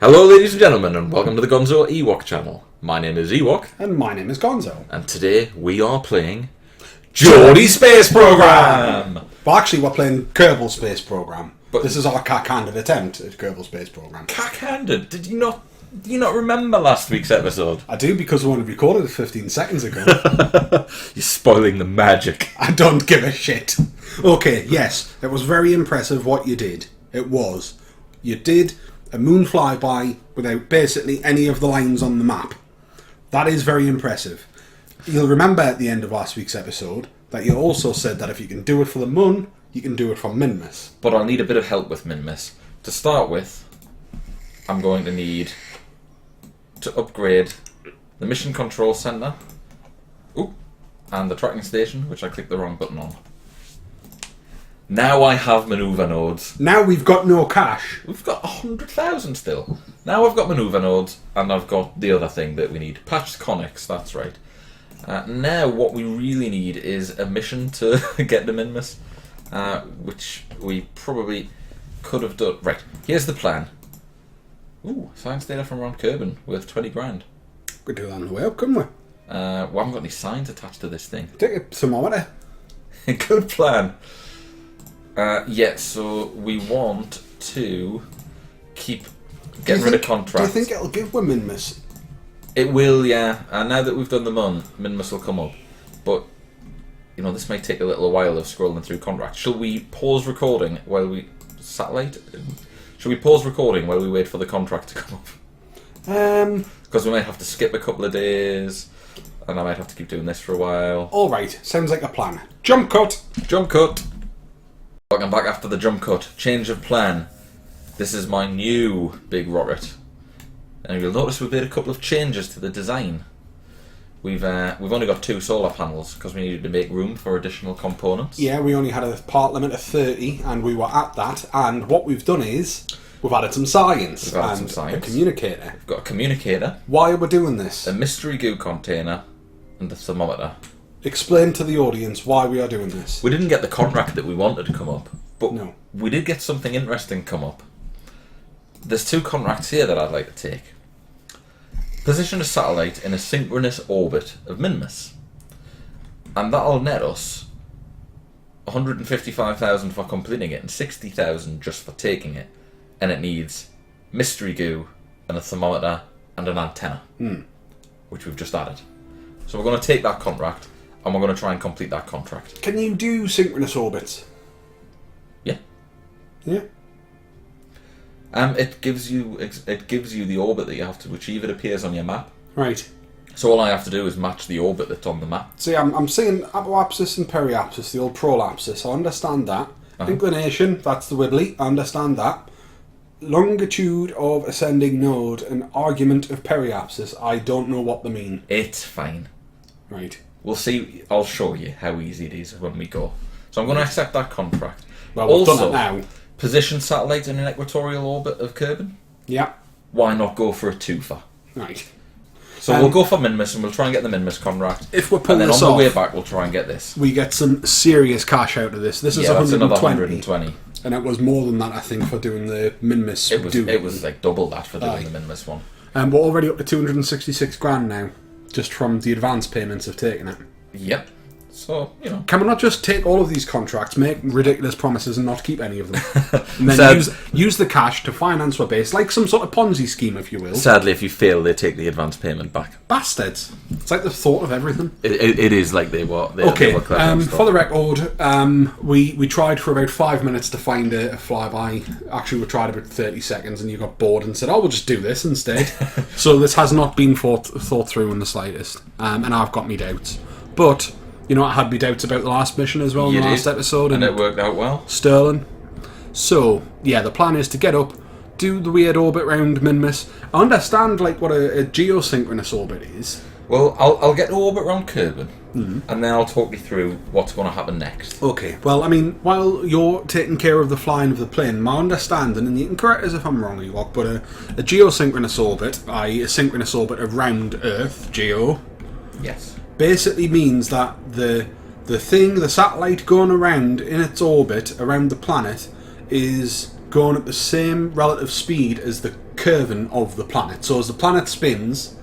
Hello ladies and gentlemen, and welcome to the Gonzo Ewok channel. My name is Ewok. And my name is Gonzo. And today we are playing Geordie Space Program! Well, actually we're playing Kerbal Space Program. But this is our cack-handed attempt at Kerbal Space Program. Cack-handed? Do you not remember last week's episode? I do, because we only recorded it 15 seconds ago. You're spoiling the magic. I don't give a shit. Okay, yes, it was very impressive what you did. It was. You did a moon flyby without basically any of the lines on the map. That is very impressive. You'll remember at the end of last week's episode that you also said that if you can do it for the moon, you can do it for Minmus. But I'll need a bit of help with Minmus. To start with, I'm going to need to upgrade the Mission Control Center and the tracking station, which I clicked the wrong button on. Now I have maneuver nodes. Now we've got no cash. We've got 100,000 still. Now I've got maneuver nodes, and I've got the other thing that we need. Patched conics, that's right. Now what we really need is a mission to get the Minmus, which we probably could have done. Right, here's the plan. Ooh, science data from Ron Kerbin worth 20 grand. Could do that on the way up, couldn't we? We haven't got any signs attached to this thing. Take a thermometer. Good plan. So we want to keep getting rid of contracts. Do you think it'll give with Minmus? It will, yeah. Now that we've done the Minmus will come up. But, you know, this might take a little while of scrolling through contracts. Shall we pause recording while we... Satellite? Shall we pause recording while we wait for the contract to come up? Because we might have to skip a couple of days, and I might have to keep doing this for a while. Alright, sounds like a plan. Jump cut! Jump cut! Welcome back after the jump cut. Change of plan. This is my new big rocket. And you'll notice we've made a couple of changes to the design. We've only got 2 solar panels because we needed to make room for additional components. Yeah, we only had a part limit of 30 and we were at that, and what we've done is we've added some science. We've added some science. A communicator. We've got a communicator. Why are we doing this? A mystery goo container and the thermometer. Explain to the audience why we are doing this. We didn't get the contract that we wanted to come up, but no. We did get something interesting come up. There's 2 contracts here that I'd like to take. Position a satellite in a synchronous orbit of Minmus, and that'll net us 155,000 for completing it and 60,000 just for taking it, and it needs mystery goo and a thermometer and an antenna, which we've just added. So we're going to take that contract and we're going to try and complete that contract. Can you do synchronous orbits? Yeah. Yeah. It gives you the orbit that you have to achieve. It appears on your map. Right. So all I have to do is match the orbit that's on the map. See, I'm seeing apoapsis and periapsis, the old prolapsis. I understand that. Inclination, that's the wibbly. I understand that. Longitude of ascending node and argument of periapsis. I don't know what they mean. It's fine. Right. We'll see. I'll show you how easy it is when we go. So I'm going to accept that contract. Well, we've done it now. Position satellite in an equatorial orbit of Kerbin. Yeah. Why not go for a twofer? Right. So we'll go for Minmus and we'll try and get the Minmus contract. If we're pulling and then this on off, the way back we'll try and get this. We get some serious cash out of this. This is that's 120. another 120. And it was more than that, I think, for doing the Minmus. It was like double that for doing the Minmus one. And we're already up to 266 grand now, just from the advance payments of taking it. Yep. So, you know. Can we not just take all of these contracts, make ridiculous promises and not keep any of them? And then use the cash to finance our base, like some sort of Ponzi scheme, if you will. Sadly, if you fail, they take the advance payment back. Bastards. It's like the thought of everything. It is like they were. Okay, for the record, we tried for about 5 minutes to find a flyby. Actually, we tried about 30 seconds and you got bored and said, oh, we'll just do this instead. So this has not been thought through in the slightest. And I've got me doubts. But... You know, I had me doubts about the last mission as well in the last episode. And it worked out well. Sterling. So, yeah, the plan is to get up, do the weird orbit round Minmus. I understand, like, what a geosynchronous orbit is. Well, I'll get to orbit around Kerbin, and then I'll talk you through what's going to happen next. Okay, well, I mean, while you're taking care of the flying of the plane, my understanding, and you can correct us if I'm wrong, Ewok, but a geosynchronous orbit, i.e. a synchronous orbit around Earth, geo... Yes. Basically means that the satellite going around in its orbit around the planet is going at the same relative speed as the curving of the planet. So as the planet spins,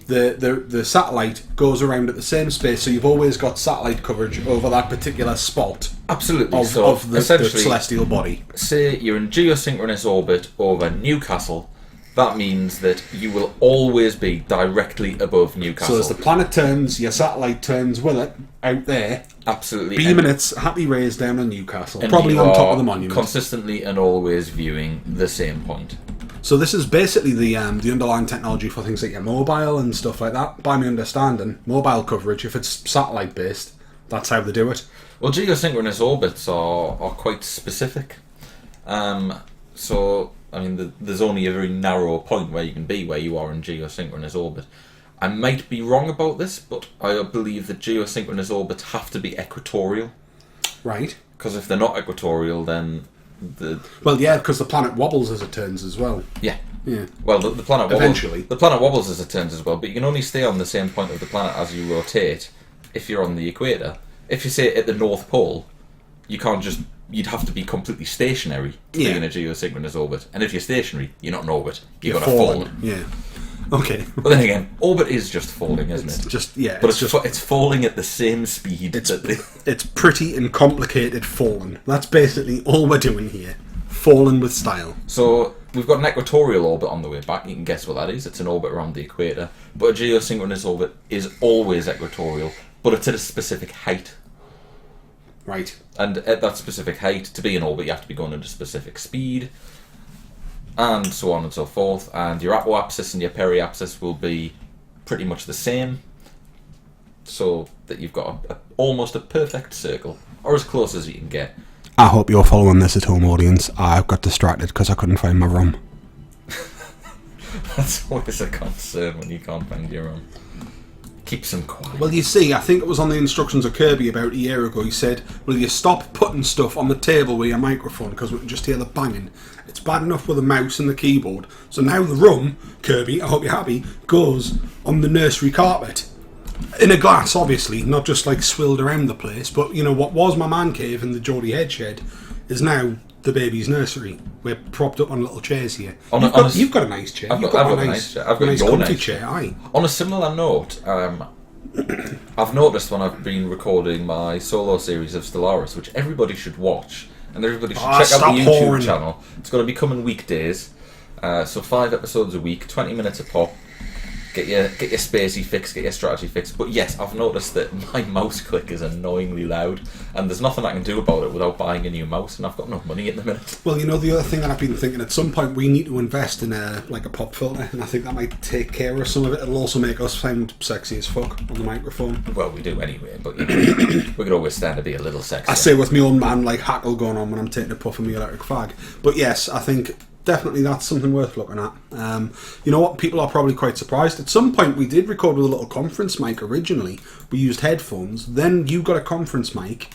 the satellite goes around at the same space, so you've always got satellite coverage over that particular spot. Absolutely. Of the celestial body. Say you're in geosynchronous orbit over Newcastle. That means that you will always be directly above Newcastle. So as the planet turns, your satellite turns with it out there. Absolutely. Beaming its happy rays down on Newcastle. And Probably you on top are of the monument. consistently and always viewing the same point. So this is basically the underlying technology for things like your mobile and stuff like that. By my understanding, mobile coverage, if it's satellite based, that's how they do it. Well, geosynchronous orbits are quite specific. So, I mean, there's only a very narrow point where you can be where you are in geosynchronous orbit. I might be wrong about this, but I believe that geosynchronous orbits have to be equatorial. Right. Because if they're not equatorial, then Well, yeah, because the planet wobbles as it turns as well. Yeah. Yeah. Well, the planet wobbles. Eventually. The planet wobbles as it turns as well, but you can only stay on the same point of the planet as you rotate if you're on the equator. If you say at the North Pole, you can't just... You'd have to be completely stationary to be in a geosynchronous orbit. And if you're stationary, you're not in orbit. You're going to fall. Yeah. Okay. But then again, orbit is just falling, isn't it? Just, yeah. But it's falling at the same speed. It's pretty and complicated falling. That's basically all we're doing here. Falling with style. So we've got an equatorial orbit on the way back. You can guess what that is. It's an orbit around the equator. But a geosynchronous orbit is always equatorial, but it's at a specific height. Right. And at that specific height, to be in orbit, you have to be going at a specific speed, and so on and so forth. And your apoapsis and your periapsis will be pretty much the same, so that you've got almost a perfect circle, or as close as you can get. I hope you're following this at home, audience. I got distracted because I couldn't find my rum. That's always a concern when you can't find your rum. Keeps them quiet. Well, you see, I think it was on the instructions of Kirby about a year ago. He said, will you stop putting stuff on the table with your microphone because we can just hear the banging. It's bad enough with the mouse and the keyboard. So now the rum, Kirby, I hope you're happy, goes on the nursery carpet. In a glass, obviously, not just like swilled around the place. But, you know, what was my man cave in the Geordie head shed is now the baby's nursery. We're propped up on little chairs here. You've got a nice chair. I've got a nice chair. I've got nice your comfy nice chair. Aye. On a similar note, I've noticed when I've been recording my solo series of Stellaris, which everybody should watch, and everybody should check out the YouTube channel. It's going to be coming weekdays, so 5 episodes a week, 20 minutes a pop. Get your spacey fix, get your strategy fix. But yes, I've noticed that my mouse click is annoyingly loud, and there's nothing I can do about it without buying a new mouse, and I've got no money at the minute. Well, you know, the other thing that I've been thinking, at some point we need to invest in a pop filter, and I think that might take care of some of it. It'll also make us sound sexy as fuck on the microphone. Well, we do anyway, but you know, we could always stand to be a little sexy. I say with my own man like hackle going on when I'm taking a puff of my electric fag. But yes, I think definitely that's something worth looking at. You know what? People are probably quite surprised. At some point we did record with a little conference mic originally. We used headphones. Then you got a conference mic,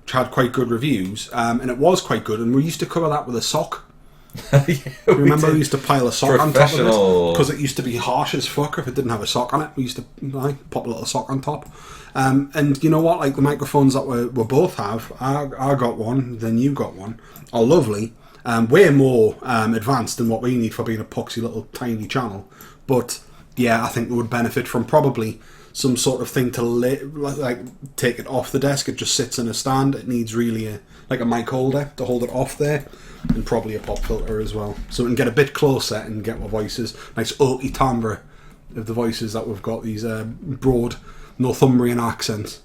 which had quite good reviews, and it was quite good, and we used to cover that with a sock. Yeah, Remember we used to pile a sock on top of it? Because it used to be harsh as fuck if it didn't have a sock on it. We used to pop a little sock on top. And you know what? Like the microphones that we both have, I got one, then you got one, are lovely. Way more advanced than what we need for being a poxy little tiny channel. But yeah, I think we would benefit from probably some sort of thing to take it off the desk. It just sits in a stand. It needs really a mic holder to hold it off there, and probably a pop filter as well, so we can get a bit closer and get our voices, nice oaky timbre of the voices that we've got, these broad Northumbrian accents.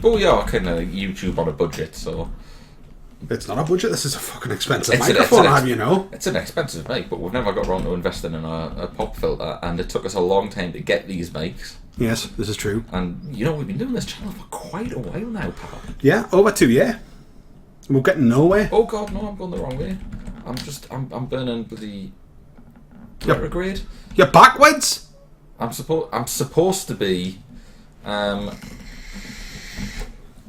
Well, yeah, I can YouTube on a budget, so... It's not a budget, this is a fucking expensive microphone, you know. It's an expensive mic, but we've never got around to investing in a pop filter, and it took us a long time to get these mics. Yes, this is true. And, you know, we've been doing this channel for quite a while now, pal. Yeah, over 2 years. We're getting nowhere. Oh god, no, I'm going the wrong way. I'm burning bloody retrograde. You're backwards? I'm supposed to be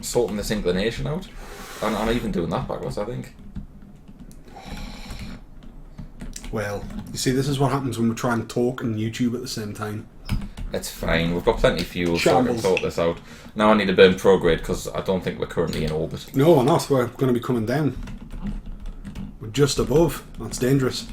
sorting this inclination out. And I'm even doing that backwards, I think. Well, you see, this is what happens when we try and talk and YouTube at the same time. It's fine, we've got plenty of fuel, so I can sort this out. Now I need to burn prograde, because I don't think we're currently in orbit. No, we're not. We're going to be coming down. We're just above. That's dangerous.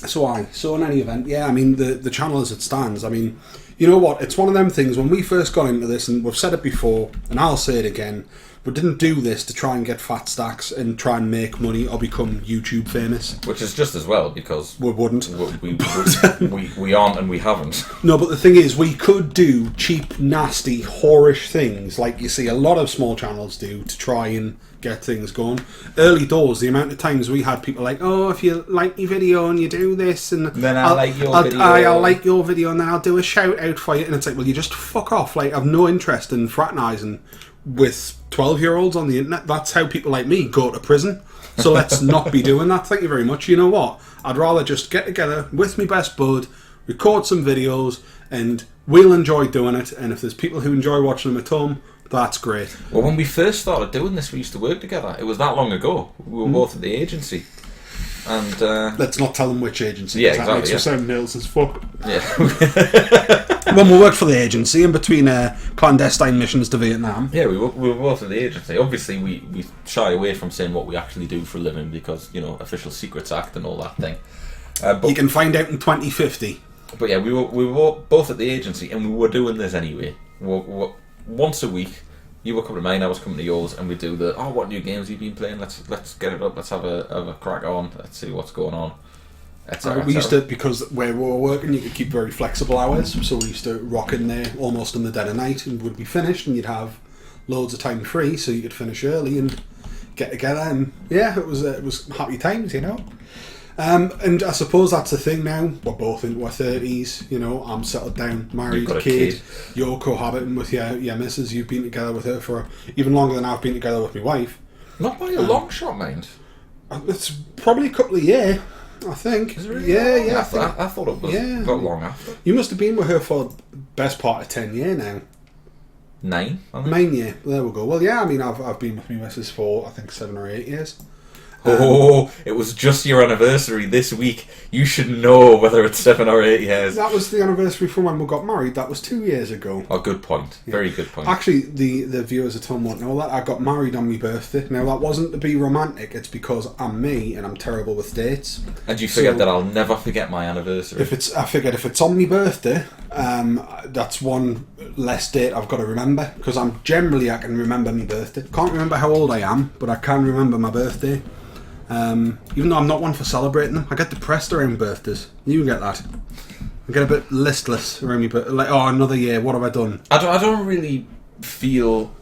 So in any event, yeah, I mean, the channel as it stands, I mean, you know what, it's one of them things, when we first got into this, and we've said it before, and I'll say it again, we didn't do this to try and get fat stacks and try and make money or become YouTube famous. Which is just as well, because we wouldn't. We aren't and we haven't. No, but the thing is, we could do cheap, nasty, whorish things like you see a lot of small channels do to try and get things going. Early doors, the amount of times we had people like, oh, if you like my video and you do this, and then I'll like your video. I'll like your video and then I'll do a shout out for you. And it's like, well, you just fuck off. Like, I've no interest in fraternising with 12-year-olds on the internet. That's how people like me go to prison. So let's not be doing that. Thank you very much. You know what? I'd rather just get together with my best bud, record some videos, and we'll enjoy doing it. And if there's people who enjoy watching them at home, that's great. Well, when we first started doing this, we used to work together. It was that long ago. We were both at the agency. And let's not tell them which agency. Yeah, that exactly. Makes us sound nails as fuck. Yeah. When we worked for the agency, in between clandestine missions to Vietnam. Yeah, we were both at the agency. Obviously, we shy away from saying what we actually do for a living because, you know, Official Secrets Act and all that thing. But you can find out in 2050. But yeah, we were both at the agency, and we were doing this anyway. Once a week, you were coming to mine, I was coming to yours, and we do what new games have you been playing? Let's get it up. Let's have a crack on. Let's see what's going on. We used to, because where we were working, you could keep very flexible hours, so we used to rock in there almost in the dead of night, and would be finished, and you'd have loads of time free, so you could finish early and get together, and yeah, it was happy times, you know. And I suppose that's the thing now. We're both into our 30s, you know. I'm settled down, married, kid. You're cohabiting with your missus. You've been together with her for even longer than I've been together with my wife. Not by a long shot, mind. It's probably a couple of years, I think. Is it really? Yeah. I thought it was not long after. You must have been with her for the best part of 10 years now. 9? 9 years. There we go. Well, yeah, I mean, I've been with my missus for, I think, 7 or 8 years. It was just your anniversary this week. You should know whether it's 7 or 8 years. That was the anniversary from when we got married. That was 2 years ago. Oh, good point. Yeah. Very good point. Actually, the viewers at home won't know that. I got married on my birthday. Now, that wasn't to be romantic. It's because I'm me and I'm terrible with dates. And you forget that I'll never forget my anniversary. I figured if it's on my birthday, that's one less date I've got to remember. Because I can remember my birthday. Can't remember how old I am, but I can remember my birthday. Even though I'm not one for celebrating them, I get depressed around birthdays. You get that. I get a bit listless around my birthday. Like, oh, another year, what have I done? I don't really feel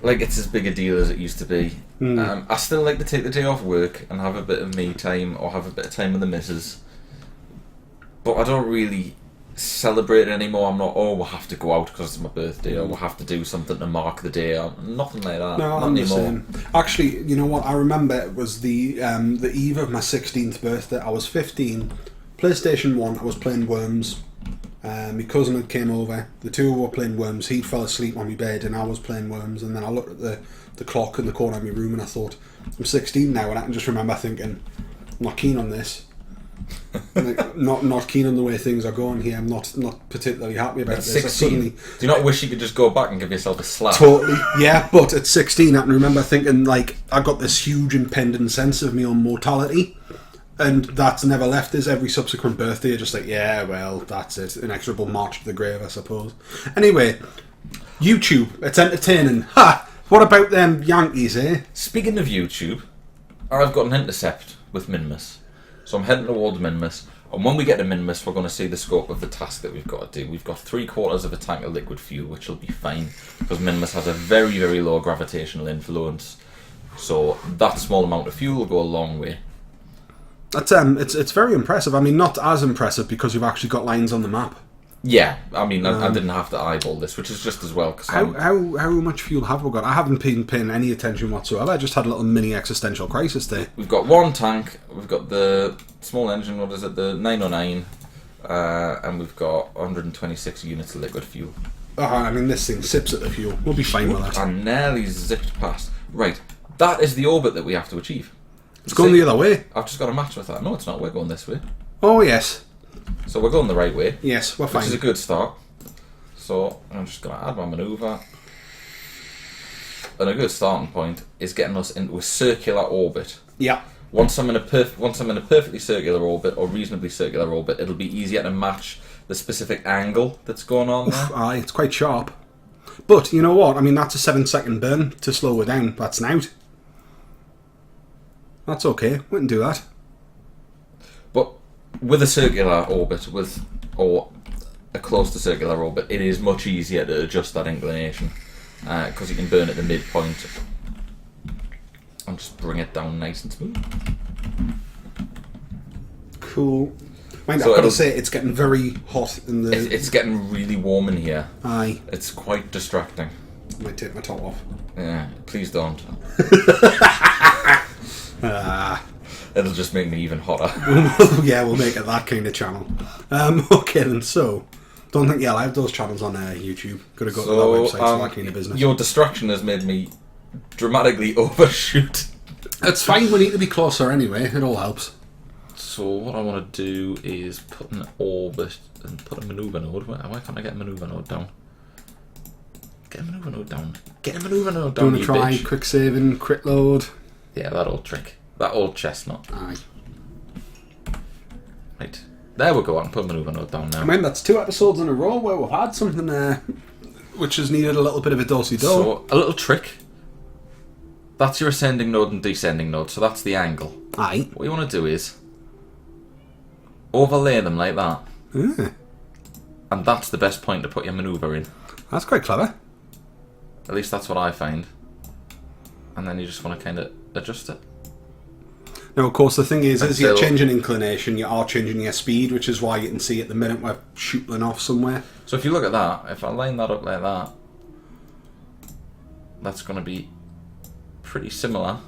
like it's as big a deal as it used to be. I still like to take the day off work and have a bit of me time, or have a bit of time with the missus. But I don't really celebrate it anymore. I'm not, we'll have to go out because it's my birthday, or we'll have to do something to mark the day, or nothing like that. No, not I'm anymore. the same. Actually, you know what? I remember it was the eve of my 16th birthday. I was 15. PlayStation 1, I was playing Worms. My cousin had came over. The two were playing Worms. He fell asleep on my bed and I was playing Worms. And then I looked at the clock in the corner of my room and I thought, I'm 16 now, and I can just remember thinking, I'm not keen on this. Like, not keen on the way things are going here. I'm not particularly happy about At this. 16, do you not wish you could just go back and give yourself a slap? Totally, yeah. But at 16, I can remember thinking, like, I got this huge impending sense of my own mortality, and that's never left us. Every subsequent birthday, you're just like, yeah, well, that's it. Inexorable march to the grave, I suppose. Anyway, YouTube, it's entertaining. Ha! What about them Yankees, eh? Speaking of YouTube, I've got an intercept with Minmus. So I'm heading towards Minmus, and when we get to Minmus, we're going to see the scope of the task that we've got to do. We've got 3/4 of a tank of liquid fuel, which will be fine, because Minmus has a very, very low gravitational influence. So that small amount of fuel will go a long way. That's it's very impressive. I mean, not as impressive because you've actually got lines on the map. Yeah, I mean, I didn't have to eyeball this, which is just as well. Cause how much fuel have we got? I haven't been paying any attention whatsoever. I just had a little mini existential crisis there. We've got one tank, we've got the small engine, what is it, the 909, and we've got 126 units of liquid fuel. Oh, I mean, this thing sips at the fuel. We'll be fine with that. I nearly zipped past. Right, that is the orbit that we have to achieve. It's going the other way. I've just got to match with that. No, it's not. We're going this way. Oh, yes. So we're going the right way. Yes, we're fine. Which is a good start. So I'm just going to add my manoeuvre. And a good starting point is getting us into a circular orbit. Yeah. once I'm in a perfectly circular orbit or reasonably circular orbit, it'll be easier to match the specific angle that's going on there. Aye, it's quite sharp. But you know what? I mean, that's a 7-second burn to slow it down. That's an out. That's okay. We can do that. But with a circular orbit, or a close to circular orbit, it is much easier to adjust that inclination because you can burn at the midpoint and just bring it down nice and smooth. Cool. Mind, So I've got to it'll- say, it's getting very hot in the... It's getting really warm in here. Aye. It's quite distracting. I might take my top off. Yeah, please don't. Ah. It'll just make me even hotter. Yeah, we'll make it that kind of channel. Okay then, so... Don't think you'll have those channels on YouTube. Gotta go to that website for that kind of business. Your distraction has made me dramatically overshoot. It's fine, we need to be closer anyway. It all helps. So what I want to do is put an orbit and put a maneuver node. Why can't I get a maneuver node down? Get a maneuver node down. Get a maneuver node down, Don't you try bitch. quick saving, crit load. Yeah, that old trick. That old chestnut. Aye. Right. There we go. I can put a maneuver node down now. I mean, that's 2 episodes in a row where we've had something which has needed a little bit of a do-si-do. So, a little trick. That's your ascending node and descending node, so that's the angle. Aye. What you want to do is overlay them like that. And that's the best point to put your maneuver in. That's quite clever. At least that's what I find. And then you just want to kind of adjust it. Now, of course, the thing is, as you're Until- changing inclination, you are changing your speed, which is why you can see at the minute we're shooting off somewhere. So if you look at that, if I line that up like that, that's going to be pretty similar.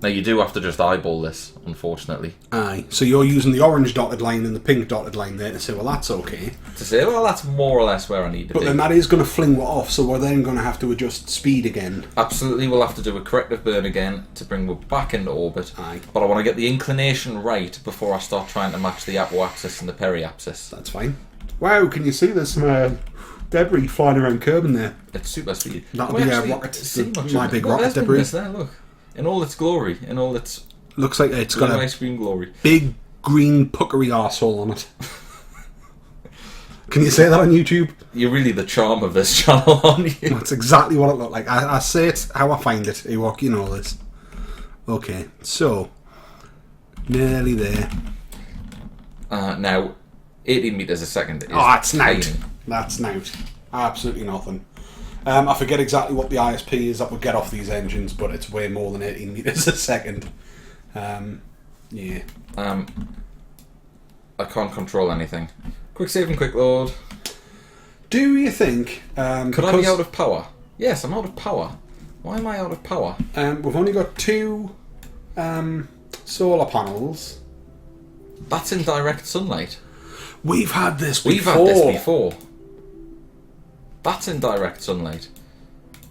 Now you do have to just eyeball this, unfortunately. Aye. So you're using the orange dotted line and the pink dotted line there to say, well, that's okay. To say, well, that's more or less where I need to But be. then that is going to fling it off, so we're then going to have to adjust speed again. Absolutely, we'll have to do a corrective burn again to bring us back into orbit. Aye. But I want to get the inclination right before I start trying to match the apoapsis and the periapsis. That's fine. Wow, can you see there's some debris flying around curb in there? It's super speed. That'll Can we be actually rocket- see the- much my of it? big Look, rocket there's debris. Minmus there, look. In all its glory, in all its Looks like it's got blue a ice cream glory. big green puckery arsehole on it. Can you say that on YouTube? You're really the charm of this channel, aren't you? That's exactly what it looked like. I say it how I find it. Ewok, you know this. Okay, so nearly there. Now, 18 metres a second is Oh, that's tiny. nout. That's nout. Absolutely nothing. I forget exactly what the ISP is that would get off these engines, but it's way more than 18 metres a second. Yeah. I can't control anything. Quick save and quick load. Do you think... Could I be out of power? Yes, I'm out of power. Why am I out of power? we've only got 2 solar panels. That's in direct sunlight. We've had this We've before. had this before. That's in direct sunlight.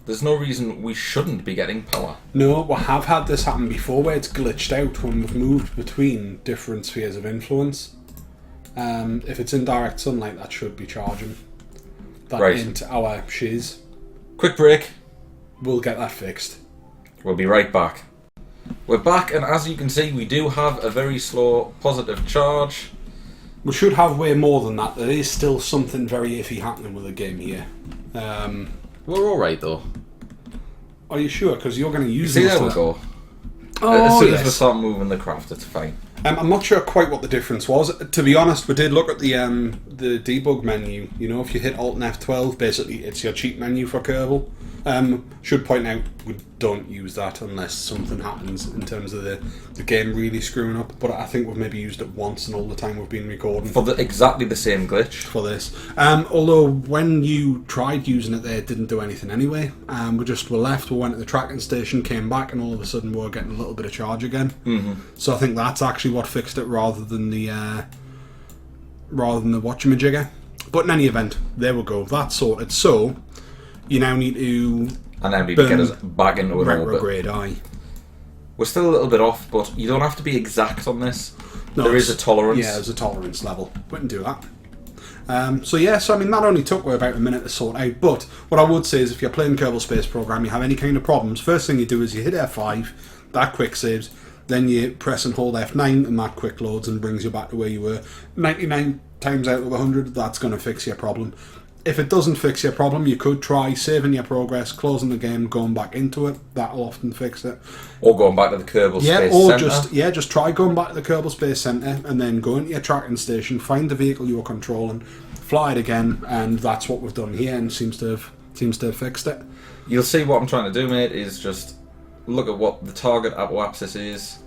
There's no reason we shouldn't be getting power. No, we have had this happen before where it's glitched out when we've moved between different spheres of influence. If it's in direct sunlight, that should be charging. That Right. into our shiz. Quick break. We'll get that fixed. We'll be right back. We're back, and as you can see, we do have a very slow positive charge. We should have way more than that. There is still something very iffy happening with the game here. We're alright, though. Are you sure? Because you're going to use See, most there of we that. go. Oh, As soon yes. as we start moving the craft, it's fine. I'm not sure quite what the difference was. To be honest, we did look at the debug menu. You know, if you hit Alt and F12, basically it's your cheat menu for Kerbal. Should point out we don't use that unless something happens in terms of the game really screwing up. But I think we've maybe used it once in all the time we've been recording For exactly the same glitch. for this. Although when you tried using it there, it didn't do anything anyway. We left, we went to the tracking station, came back, and all of a sudden we were getting a little bit of charge again. Mm-hmm. So I think that's actually what fixed it rather than the whatchamajigger. But in any event, there we go. That's sorted. So you now need to And now we need to get us back into an orbit. retrograde. Aye. We're still a little bit off, but you don't have to be exact on this. No, There is a it's- tolerance. Yeah, there's a tolerance level. We can do that. So I mean, that only took about a minute to sort out. But what I would say is, if you're playing Kerbal Space Program, you have any kind of problems, first thing you do is you hit F5, that quick saves, then you press and hold F9, and that quick loads and brings you back to where you were. 99 times out of 100, that's going to fix your problem. If it doesn't fix your problem, you could try saving your progress, closing the game, going back into it. That'll often fix it. Or going back to the Kerbal Space Centre. Just try going back to the Kerbal Space Centre and then go into your tracking station, find the vehicle you were controlling, fly it again, and that's what we've done here, and seems to have fixed it. You'll see what I'm trying to do, mate, is just look at what the target apoapsis is.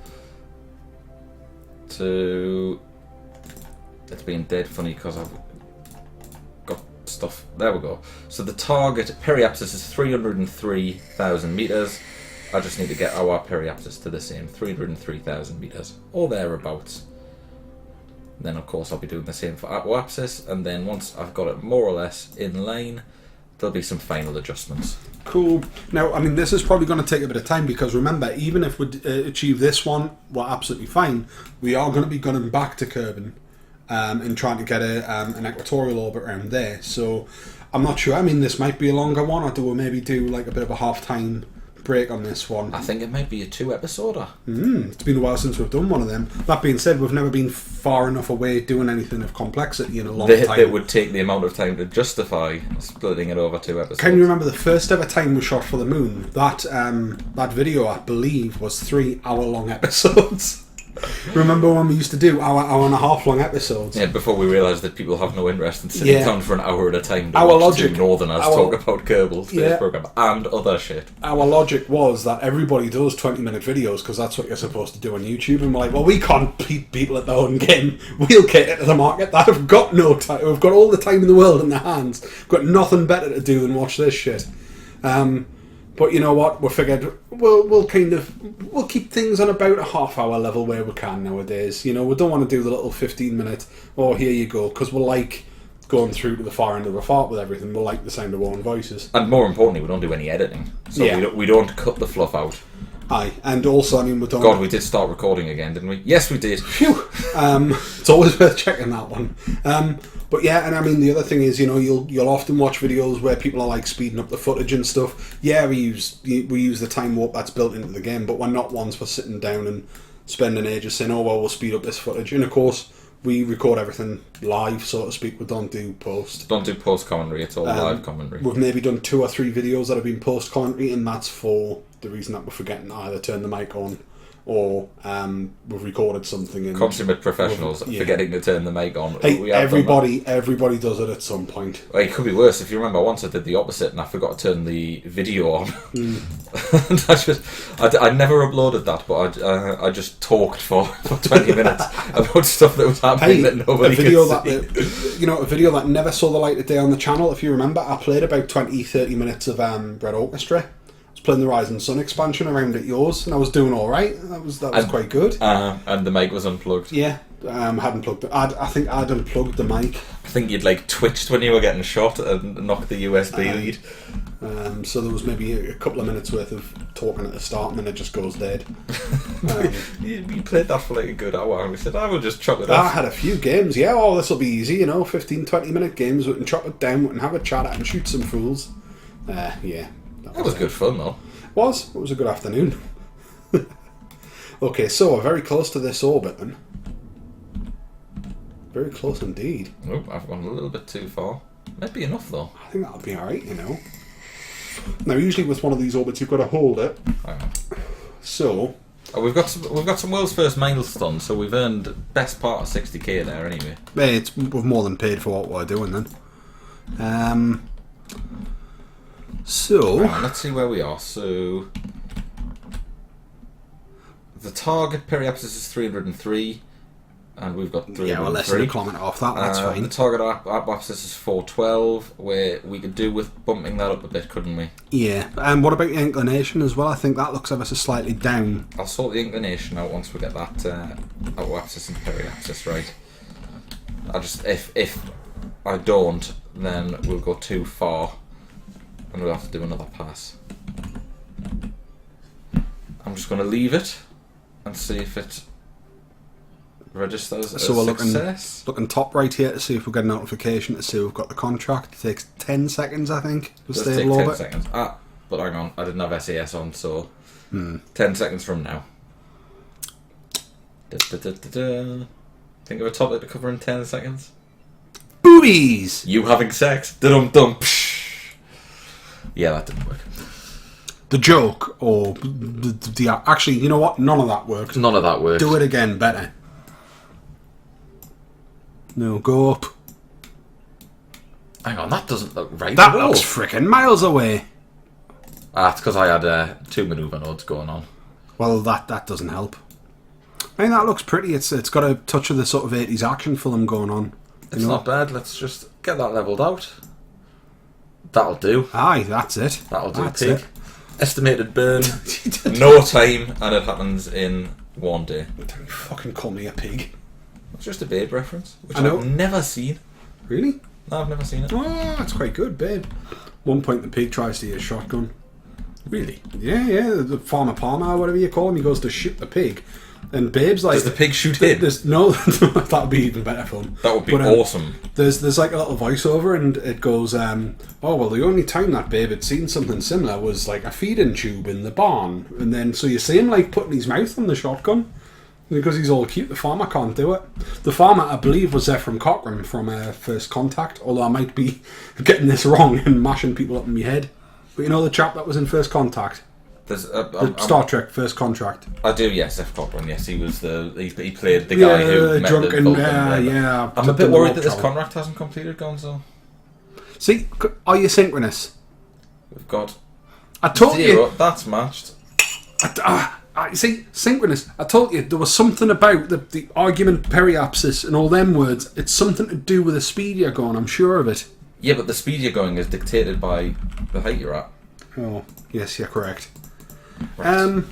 It's being dead funny because I've got stuff. There we go. So the target periapsis is 303,000 meters. I just need to get our periapsis to the same 303,000 meters or thereabouts. Then of course I'll be doing the same for apoapsis, and then once I've got it more or less in line, there'll be some final adjustments. Cool. Now, I mean, this is probably going to take a bit of time, because remember, even if we achieve this one, we're absolutely fine. We are going to be gunning back to Kerbin and trying to get an equatorial orbit around there. So I'm not sure. I mean, this might be a longer one, or do we maybe do like a bit of a half-time break on this one? I think it might be a 2-episoder. It's been a while since we've done one of them. That being said, we've never been far enough away doing anything of complexity in a long time. That would take the amount of time to justify splitting it over 2 episodes. Can you remember the first ever time we shot for the moon? That video, I believe, was 3-hour-long episodes. Remember when we used to do hour and a half long episodes? Yeah, before we realised that people have no interest in sitting down for an hour at a time to our watch logic, two Northerners talk about Kerbal Space Program and other shit. Our logic was that everybody does 20-minute videos because that's what you're supposed to do on YouTube, and we're like, well, we can't beat people at their own game. We'll cater to the market that have got no time. We've got all the time in the world in their hands. We've got nothing better to do than watch this shit. But you know what? We figured we'll keep things on about a half-hour level where we can nowadays. You know, we don't want to do the little 15-minute, oh, here you go, because we like going through to the far end of the fart with everything. We like the sound of our own voices. And more importantly, we don't do any editing. So we don't cut the fluff out. Aye, and also, I mean, we don't... God, we did start recording again, didn't we? Yes, we did. Phew! It's always worth checking that one. But yeah, and I mean, the other thing is, you know, you'll often watch videos where people are like speeding up the footage and stuff. Yeah, we use the time warp that's built into the game, but we're not ones for sitting down and spending ages saying, oh, well, we'll speed up this footage. And of course, we record everything live, so to speak. We don't do post. Don't do post commentary, it's all live commentary. We've maybe done 2 or 3 videos that have been post commentary, and that's for the reason that we're forgetting to either turn the mic on or we've recorded something. And consummate professionals forgetting to turn the mic on. Hey, everybody does it at some point. Well, it could be worse. If you remember, once I did the opposite and I forgot to turn the video on. I never uploaded that, but I just talked for 20 minutes about stuff that was happening that nobody could see. A video that never saw the light of day on the channel. If you remember, I played about 20-30 minutes of Red Orchestra. Playing the Rising Sun expansion around at yours, and I was doing all right. That was quite good. And the mic was unplugged. Yeah, hadn't plugged it. I think I'd unplugged the mic. I think you'd like twitched when you were getting shot and knocked the USB lead. So there was maybe a couple of minutes worth of talking at the start, and then it just goes dead. You played that for like a good hour, and we said, I will just chop it off. I had a few games. Yeah, oh, this will be easy. 15-20 minute games. We can chop it down. We can have a chat and shoot some fools. Yeah. That was good fun, though. It was a good afternoon. Okay, so we're very close to this orbit, then. Very close indeed. Oh, I've gone a little bit too far. Might be enough, though. I think that'll be alright, Now, usually with one of these orbits, you've got to hold it. So... Oh, we've got some world's first milestones, so we've earned best part of 60k there, anyway. Yeah, we've more than paid for what we're doing, then. So... Right, let's see where we are. So... The target periapsis is 303, and we've got 303. Yeah, we're less than a kilometre off that, that's fine. The target apoapsis is 412, where we could do with bumping that up a bit, couldn't we? Yeah, and what about the inclination as well? I think that looks ever so slightly down. I'll sort the inclination out once we get that apoapsis and periapsis right. If I don't, then we'll go too far. And we'll have to do another pass. I'm just going to leave it and see if it registers as So we're success. looking top right here to see if we get a notification to see we've got the contract. It takes 10 seconds, I think, to Does stay take below 10 it. seconds. But hang on, I didn't have SAS on, so 10 seconds from now. Think of a topic to cover in 10 seconds. Boobies! You having sex? Dum. Yeah, that didn't work. The joke, or actually, you know what? None of that worked. None of that worked. Do it again, better. No, go up. Hang on, that doesn't look right That at all. looks frickin' miles away. That's because I had 2 manoeuvre nodes going on. Well, that doesn't help. I mean, that looks pretty. It's got a touch of the sort of 80s action film going on. It's not bad. Let's just get that levelled out. That'll do. Aye, that's it. That'll do, That's pig. it. Estimated burn, no time, and it happens in 1 day. Don't you fucking call me a pig. It's just a Babe reference, which I know. I've never seen. Really? No, I've never seen it. Oh, that's quite good, babe. One point the pig tries to use a shotgun. Really? Yeah, the Farmer Palmer, or whatever you call him, he goes to shoot the pig. And Babe's like... Does the pig shoot him? No, that would be even better fun. That would be awesome. There's like a little voiceover, and it goes, oh, well, the only time that Babe had seen something similar was like a feeding tube in the barn. And then, so you see him like putting his mouth on the shotgun. Because he's all cute, the farmer can't do it. The farmer, I believe, was Ephraim Cochrane from First Contact, although I might be getting this wrong and mashing people up in my head. But you know the chap that was in First Contact? Star Trek First Contract. I do, yes, F. Cochrane, yes. He was he played the guy who met drunk the and Vulcan. yeah. I'm a bit worried that this contract hasn't completed, Gonzo. See, are you synchronous? We've got I told 0. you. That's matched. See, synchronous. I told you there was something about the argument periapsis and all them words. It's something to do with the speed you're going. I'm sure of it. Yeah, but the speed you're going is dictated by the height you're at. Oh, yes, you're correct. Right.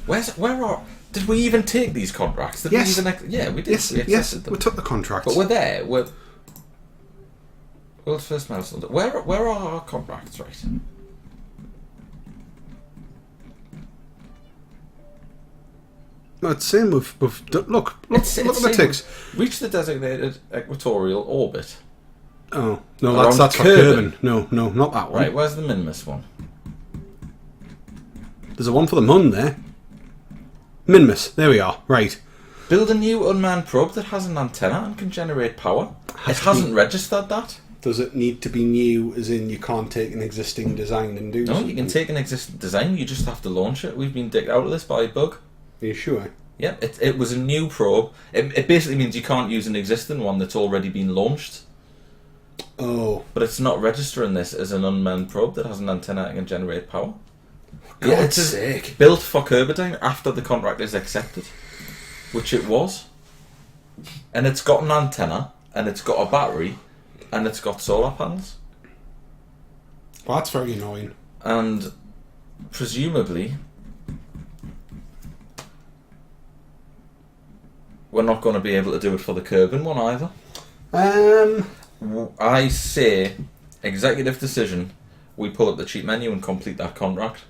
Did we even take these contracts? Did yes. we even, yeah, we did. Yes, them. we took the contracts. But we're there. We're world's first milestone. Where are our contracts, right? No, it's saying we've done, look at the ticks. Reach the designated equatorial orbit. Oh no, Around that's for Kerbin. No, not that one. Right, where's the Minmus one? There's a one for the Mun there. Minmus, there we are. Right. Build a new unmanned probe that has an antenna and can generate power. It hasn't registered that. Does it need to be new, as in you can't take an existing design and do No, something? you can take an existing design, you just have to launch it. We've been digged out of this by a bug. Are you sure? Yeah, it was a new probe. It basically means you can't use an existing one that's already been launched. Oh. But it's not registering this as an unmanned probe that has an antenna that can generate power. God's sake. Built for Kerberdyne after the contract is accepted, which it was. And it's got an antenna, and it's got a battery, and it's got solar panels. Well, that's very annoying. And presumably, we're not going to be able to do it for the Kerbin one either. I say, executive decision, we pull up the cheat menu and complete that contract.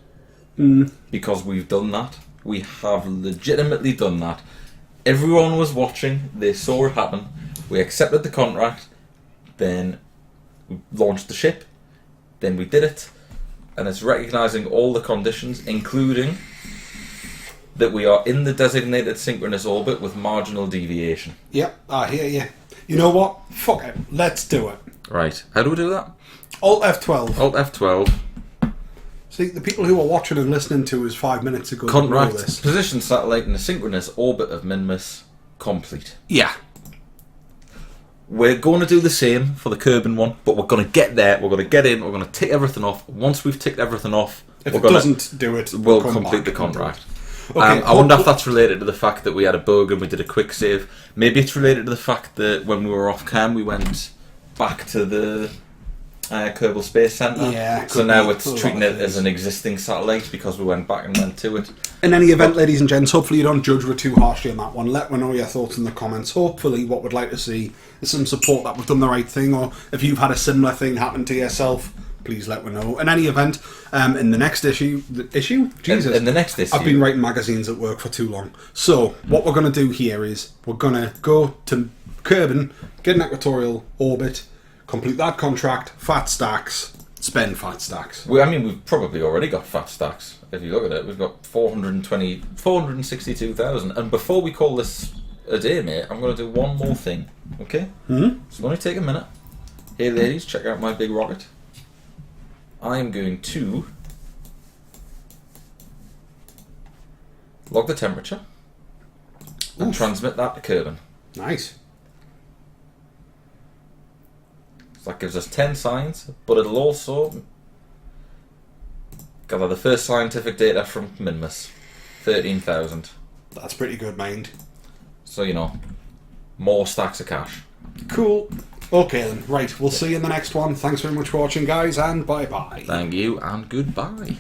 Because we've done that. We have legitimately done that. Everyone was watching, they saw it happen, we accepted the contract, then we launched the ship, then we did it, and it's recognising all the conditions, including that we are in the designated synchronous orbit with marginal deviation. Yep, I hear you. You know what? Fuck it. Let's do it. Right. How do we do that? Alt F12. Alt F12. See, the people who are watching and listening to us 5 minutes ago Contract. know this. Position satellite in the synchronous orbit of Minmus. Complete. Yeah. We're going to do the same for the Kerbin one, but we're going to get there, we're going to get in, we're going to tick everything off. Once we've ticked everything off, if it doesn't do it, we'll complete the contract. Okay, I wonder if that's related to the fact that we had a bug and we did a quick save. Maybe it's related to the fact that when we were off cam, we went back to the Kerbal Space Centre. Yeah, so now it's treating it as an existing satellite because we went back and went to it. In any event, ladies and gents, hopefully you don't judge me too harshly on that one. Let me know your thoughts in the comments. Hopefully what we'd like to see is some support that we've done the right thing, or if you've had a similar thing happen to yourself, please let me know. In any event, in the next issue... Jesus. In the next issue. I've been writing magazines at work for too long. So, what we're going to do here is, we're going to go to Kerbin, get an equatorial orbit, complete that contract, fat stacks, spend fat stacks. We've probably already got fat stacks. If you look at it, we've got 462,000. And before we call this a day, mate, I'm going to do one more thing. Okay? Mm-hmm. It's going to take a minute. Hey, ladies, check out my big rocket. I am going to log the temperature and transmit that to Kerbin. Nice. So that gives us 10 signs, but it'll also gather the first scientific data from Minmus. 13,000. That's pretty good, mind. So, more stacks of cash. Cool. Okay then, right, we'll see you in the next one. Thanks very much for watching, guys, and bye-bye. Thank you, and goodbye.